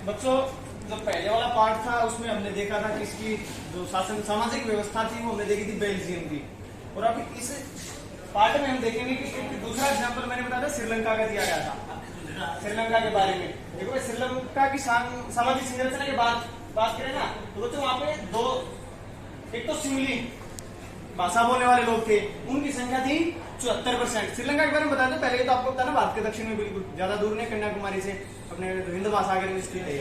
बच्चों जो पहले वाला पार्ट था उसमें हमने देखा था कि इसकी जो शासन सामाजिक व्यवस्था थी वो हमने देखी थी बेल्जियम की। और अभी इस पार्ट में हम देखेंगे कि एक दूसरा एग्जांपल मैंने बताया था श्रीलंका का दिया गया था। श्रीलंका के बारे में देखो, श्रीलंका की सामाजिक संरचना की बात करें ना तो बच्चों वहां पे दो, एक तो सिंगली भाषा बोलने वाले लोग थे, उनकी संख्या थी 74%। श्रीलंका के बारे में बताया था पहले, तो आपको पता ना भारत के दक्षिण में बिल्कुल ज्यादा दूर नहीं, कन्याकुमारी से अपने हिंद महासागर में स्थित है।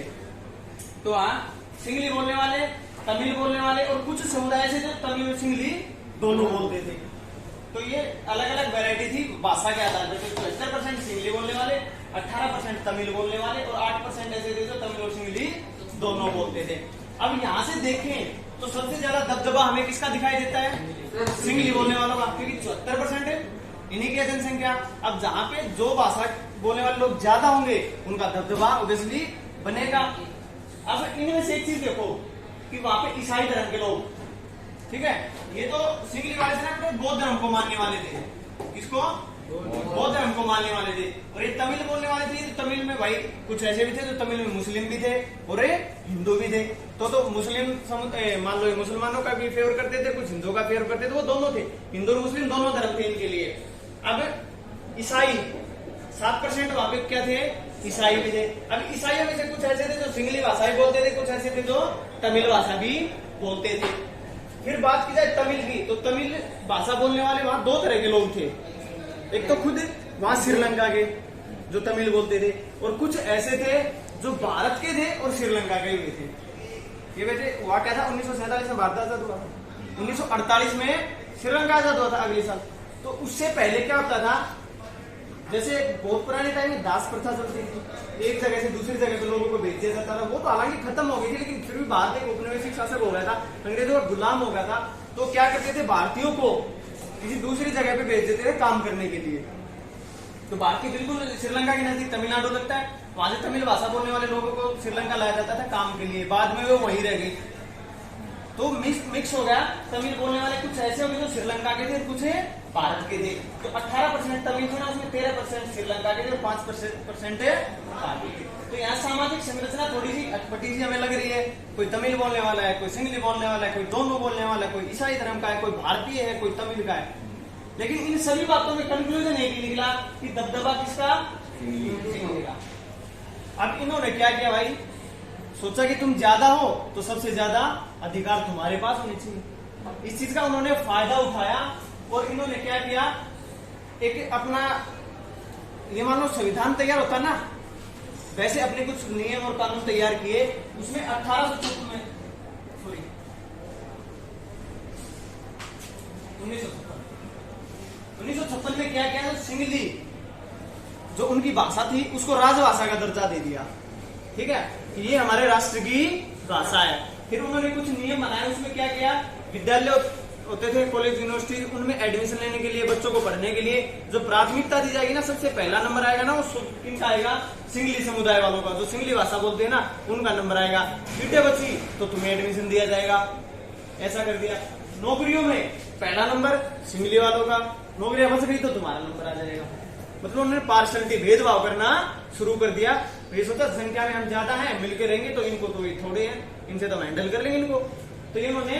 तो वहां सिंगली बोलने वाले, तमिल बोलने वाले और कुछ समुदाय से जो तमिल और सिंगली दोनों बोलते थे। तो ये अलग अलग वैरायटी थी भाषा के आधार पर। 74% सिंगली बोलने वाले, 18% तमिल बोलने वाले और 8% ऐसे थे जो तमिल और सिंगली दोनों बोलते थे। अब यहाँ से देखें तो सबसे ज्यादा दबदबा हमें किसका दिखाई देता है? सिंगली बोलने वालों का, क्योंकि 74% है इन्हीं की जनसंख्या। अब जहाँ पे जो भाषा बोलने वाले लोग ज्यादा होंगे उनका दबदबा ऑब्वियसली बनेगा। अब इनमें से एक चीज देखो कि वहां पे ईसाई धर्म के लोग, ठीक है, ये तो सिंगली वाले थे ना, बौद्ध धर्म को मानने वाले थे। किसको? बौद्ध धर्म को मानने वाले थे। और ये तमिल बोलने वाले थे, तमिल में भाई कुछ ऐसे भी थे जो तमिल में मुस्लिम भी थे और ये हिंदू भी थे। तो मुस्लिम मान लो मुसलमानों का भी फेवर करते थे, कुछ हिंदुओं का फेवर करते थे, वो दोनों थे, हिंदू और मुस्लिम दोनों धर्म थे इनके लिए। अब ईसाई 7% वहां पे क्या थे? ईसाई भी थे। अब ईसाइयों में से कुछ ऐसे थे जो सिंगली भाषा भी बोलते थे, कुछ ऐसे थे जो तमिल भाषा भी बोलते थे। फिर बात की जाए तमिल की, तो तमिल भाषा बोलने वाले वहां दो तरह के लोग थे। एक तो खुद वहां श्रीलंका के जो तमिल बोलते थे, और कुछ ऐसे थे जो भारत के थे और श्रीलंका के भी थे। ये वैसे हुआ क्या था? 1947 में भारत आजाद हुआ, 1948 में श्रीलंका आजाद हुआ था अगले साल। तो उससे पहले क्या होता था, जैसे बहुत पुराने टाइम में दास प्रथा चलती थी, एक जगह से दूसरी जगह पे लोगों को भेज दिया जाता था। वो तो हालांकि खत्म हो गई थी, लेकिन फिर भी भारत एक औपनिवेशिक शासक हो गया था, अंग्रेजों का गुलाम हो गया था। तो क्या करते थे, भारतीयों को किसी दूसरी जगह पे भेज देते थे काम करने के लिए। तो भारतीय बिल्कुल श्रीलंका के नजदीक तमिलनाडु लगता है, वहां से तमिल भाषा बोलने वाले लोगों को श्रीलंका लाया जाता था काम के लिए। बाद में वो वहीं रह गई, तो मिक्स हो गया। तमिल बोलने वाले कुछ ऐसे हो गए जो श्रीलंका के थे, कुछ भारत के थे। तो 18% तमिल थे ना, उसमें 13% श्रीलंका के थे और 5% भारत के। तो यहाँ सामाजिक संरचना थोड़ी सी अटपटी सी हमें लग रही है। कोई तमिल बोलने वाला है, कोई सिंगली बोलने वाला है, कोई दोनों बोलने वाला है, कोई ईसाई धर्म का है, कोई भारतीय है, कोई तमिल का है। लेकिन इन सभी बातों में कंक्लूजन एक ही निकला कि दबदबा किसका? सिंगली का। अब इन्होंने क्या किया भाई, सोचा कि तुम ज्यादा हो तो सबसे ज्यादा अधिकार तुम्हारे पास होने चाहिए। इस चीज का उन्होंने फायदा उठाया और इन्होंने क्या किया, एक अपना ये मान लो संविधान तैयार होता ना, वैसे अपने कुछ नियम और कानून तैयार किए। उसमें 1856 में 1956 में क्या किया, सिंगली जो उनकी भाषा थी उसको राजभाषा का दर्जा दे दिया। ठीक है, ये हमारे राष्ट्र की भाषा है। फिर उन्होंने कुछ नियम बनाए, उसमें क्या किया, विद्यालय होते थे, कॉलेज यूनिवर्सिटी, उनमें एडमिशन लेने के लिए, बच्चों को पढ़ने के लिए जो प्राथमिकता दी जाएगी ना, सबसे पहला नंबर आएगा ना, वो किनका आएगा? सिंगली समुदाय वालों का, जो सिंगली भाषा बोलते हैं ना, उनका नंबर आएगा। सीटें बची तो तुम्हें एडमिशन दिया जाएगा, ऐसा कर दिया। नौकरियों में पहला नंबर सिंगली वालों का, नौकरियां बच गई तो तुम्हारा नंबर आ जाएगा। मतलब उन्होंने पार्शलिटी, भेदभाव करना शुरू कर दिया। ये सोचा संख्या में हम ज्यादा हैं, मिलकर रहेंगे तो इनको तो ये थोड़े हैं, इनसे तो हम हैंडल कर लेंगे इनको। तो ये उन्होंने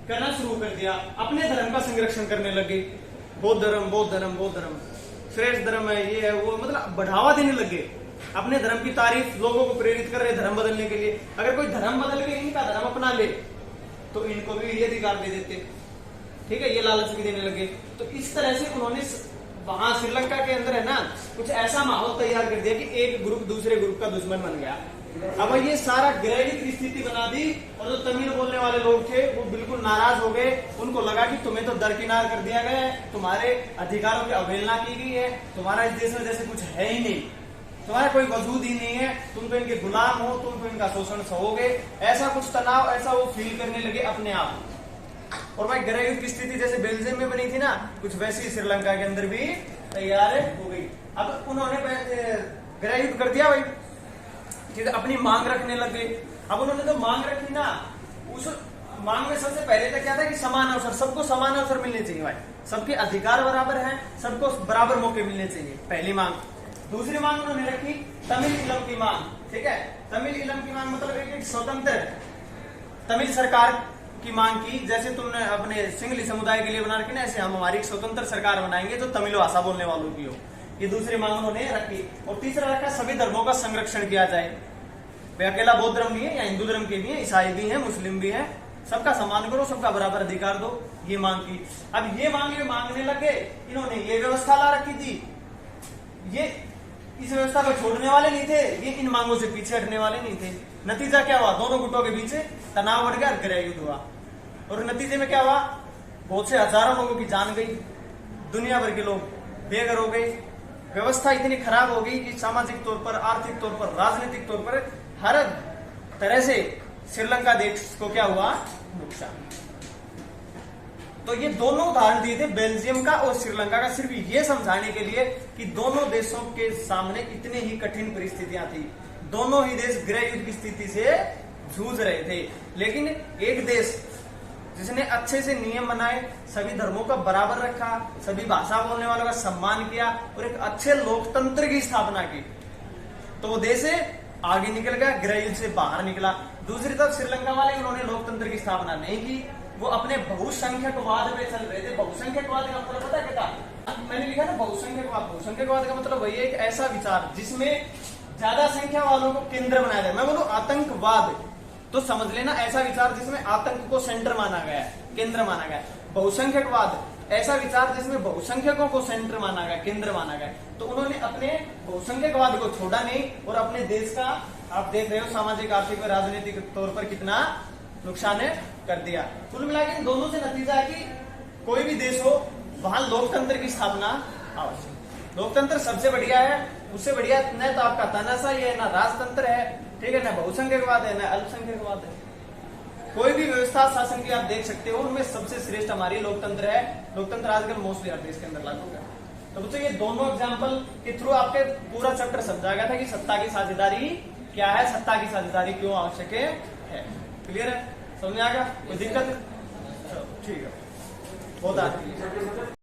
करना शुरू कर दिया, अपने धर्म का संरक्षण करने लगे। बौद्ध धर्म, बौद्ध धर्म, बौद्ध धर्म श्रेष्ठ धर्म है, ये है वो, मतलब बढ़ावा देने लगे। अपने धर्म की तारीफ, लोगों को प्रेरित कर रहे धर्म बदलने के लिए। अगर कोई धर्म बदल के इनका धर्म अपना ले तो इनको भी ये अधिकार दे देते। ठीक है, ये लालच भी देने लगे। तो इस तरह से उन्होंने वहां श्रीलंका के अंदर है ना, कुछ ऐसा माहौल तैयार कर दिया कि एक ग्रुप दूसरे ग्रुप का दुश्मन बन गया। अब ये सारा ग्रहित की स्थिति बना दी, और जो तमिल बोलने वाले लोग थे वो बिल्कुल नाराज हो गए। उनको लगा कि तुम्हें तो दरकिनार कर दिया गया है, तुम्हारे अधिकारों की अवहेलना की गई है, तुम्हारा इस देश में जैसे कुछ है ही नहीं, तुम्हारा कोई वजूद ही नहीं है, तुम तो इनके गुलाम हो, तुम तो इनका शोषण सहोगे। ऐसा कुछ तनाव, ऐसा वो फील करने लगे अपने आप। और भाई गृह युद्ध की स्थिति जैसे बेल्जियम में बनी थी ना, कुछ वैसी श्रीलंका के अंदर भी तैयार हो गई। अब उन्होंने गृह युद्ध कर दिया भाई, ठीक है, अपनी मांग रखने लगे। अब उन्होंने तो मांग रखी ना, उस मांग में सबसे पहले तो क्या था कि समान अवसर, सबको समान अवसर मिलने चाहिए भाई, सबके अधिकार बराबर हैं, सबको बराबर मौके मिलने चाहिए, पहली मांग। दूसरी मांग उन्होंने रखी तमिल इलम की मांग, ठीक है। तमिल इलम की मांग मतलब एक स्वतंत्र तमिल सरकार की मांग की, जैसे तुमने अपने सिंगली समुदाय के लिए बना रखी ना, ऐसे हम हमारी एक स्वतंत्र सरकार बनाएंगे जो तमिल भाषा बोलने वालों की हो। ये दूसरी मांग उन्होंने रखी। और तीसरा रखा सभी धर्मों का संरक्षण किया जाए। वे अकेला बौद्ध धर्म नहीं है या हिंदू धर्म के भी है, ईसाई भी है, मुस्लिम भी है, सबका सम्मान करो, सबका बराबर अधिकार दो, ये मांग की। अब ये मांगने लगे, इन्होंने ये व्यवस्था ला रखी थी, ये इस व्यवस्था को छोड़ने वाले नहीं थे, ये इन मांगों से पीछे हटने वाले नहीं थे। नतीजा क्या हुआ, दोनों गुटों के बीच तनाव बढ़ गया, गृह युद्ध हुआ। और नतीजे में क्या हुआ, बहुत से हजारों लोगों की जान गई, दुनिया भर के लोग बेघर हो गए। व्यवस्था इतनी खराब हो गई कि सामाजिक तौर पर, आर्थिक तौर पर, राजनीतिक तौर पर हर तरह से श्रीलंका देश को क्या हुआ, नुकसान। तो ये दोनों उदाहरण दिए थे बेल्जियम का और श्रीलंका का, सिर्फ ये समझाने के लिए कि दोनों देशों के सामने इतनी ही कठिन परिस्थितियां थी। दोनों ही देश गृह युद्ध की स्थिति से जूझ रहे थे, लेकिन एक देश जिसने अच्छे से नियम बनाए, सभी धर्मों का बराबर रखा, सभी भाषा बोलने वालों का सम्मान किया और एक अच्छे लोकतंत्र की स्थापना की, तो वो देश आगे निकल गया, गृह युद्ध से बाहर निकला। दूसरी तरफ श्रीलंका वाले, उन्होंने लोकतंत्र की स्थापना नहीं की, वो अपने बहुसंख्यकवाद पे चल रहे थे। बहुसंख्यकवाद का मतलब पता है क्या था, मैंने लिखा ना बहुसंख्यकवाद। बहुसंख्यकवाद का मतलब वही है एक ऐसा विचार जिसमें ज्यादा संख्या वालों को केंद्र बनाया जाए। मैं बोलूं आतंकवाद तो समझ लेना ऐसा विचार जिसमें आतंक को सेंटर माना गया है, केंद्र माना गया है। बहुसंख्यकवाद ऐसा विचार जिसमें बहुसंख्यकों को सेंटर माना गया, केंद्र माना गया। तो उन्होंने अपने बहुसंख्यकवाद को छोड़ा नहीं और अपने देश का, आप देख रहे हो, सामाजिक, आर्थिक और राजनीतिक तौर पर कितना नुकसान कर दिया। कुल मिलाकर इन दोनों से नतीजा है कि कोई भी देश हो वहां लोकतंत्र की स्थापना आवश्यक। लोकतंत्र सबसे बढ़िया है, उससे बढ़िया न तो आपका तानाशाही है, ना राजतंत्र है, ठीक है, ना बहुसंख्यकवाद है, ना अल्पसंख्यकवाद है। कोई भी व्यवस्था शासन की आप देख सकते हो, उनमें सबसे श्रेष्ठ हमारी लोकतंत्र है। लोकतंत्र आजकल मोस्टली हर देश के अंदर लागू है। तो बच्चों ये दोनों एग्जाम्पल के थ्रू आपके पूरा चैप्टर समझा गया था कि सत्ता की साझेदारी क्या है, सत्ता की साझेदारी क्यों आवश्यक है। क्लियर है, समझ में आ गया, कोई दिक्कत? ठीक है, बहुत आगे।